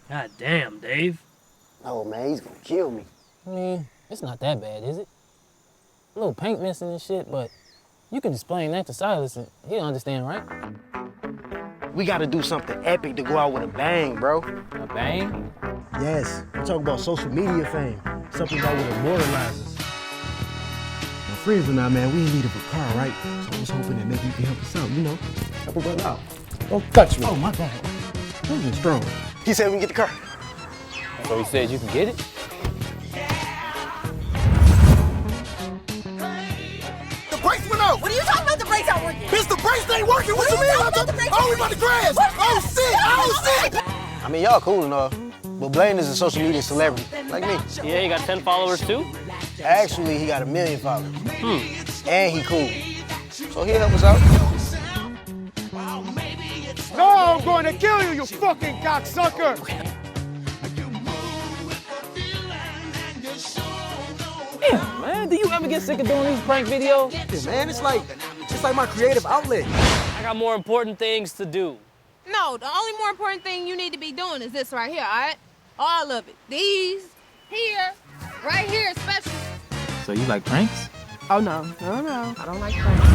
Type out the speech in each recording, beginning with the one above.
God damn, Dave. No, man, he's gonna kill me. I mean, it's not that bad, is it? A little paint missing and shit, but you can explain that to Silas and he'll understand, right? We gotta do something epic to go out with a bang, bro. A bang? Yes, I'm talking about social media fame. Something that would immortalize us. My friends and I, man, we in need of a car, right? So I was hoping that maybe you can help us out, you know? Help a brother out. Don't touch me. Oh, my bad. Moving strong. He said we can get the car. So he said you can get it? The brakes went out. What are you talking about? The brakes aren't working. Bitch, the brakes ain't working. What you mean? Oh, we about to crash. Oh, shit. Oh, shit. I mean, y'all cool enough, but Blaine is a social media celebrity, like me. Yeah, you got 10 followers too? Actually, he got 1 million followers. And he cool. So he'll help us out. No, I'm going to kill you, you fucking cocksucker. Damn, man, do you ever get sick of doing these prank videos? Yeah, man, it's like my creative outlet. I got more important things to do. No, the only more important thing you need to be doing is this right here, all right? All of it. These, here, right here, especially. So you like pranks? Oh, no. I don't like pranks.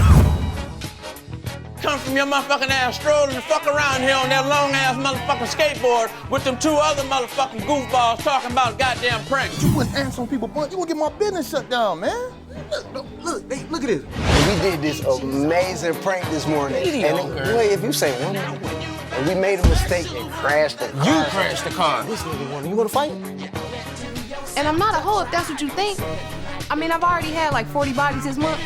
Come from your motherfucking ass strolling the fuck around here on that long ass motherfucking skateboard with them 2 other motherfucking goofballs talking about goddamn pranks. You wouldn't answer on people, but you would get my business shut down, man. Look at this. We did this amazing prank this morning. Wait, if you say one more, and we made a mistake and crashed the car. You crashed the car. This nigga wanna, you wanna fight? And I'm not a hoe if that's what you think. I mean, I've already had like 40 bodies this month,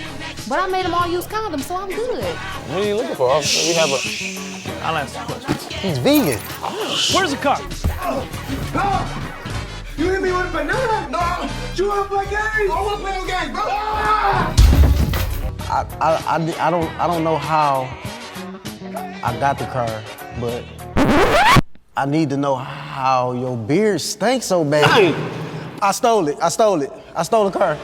but I made them all use condoms, so I'm good. What are you looking for, officer? We have a... I'll ask some questions. He's vegan. Where's the car? You hit me with a banana? No. You wanna play games? I wanna play no games, bro. I don't know how I got the car, but I need to know how your beard stinks so bad. I stole the car.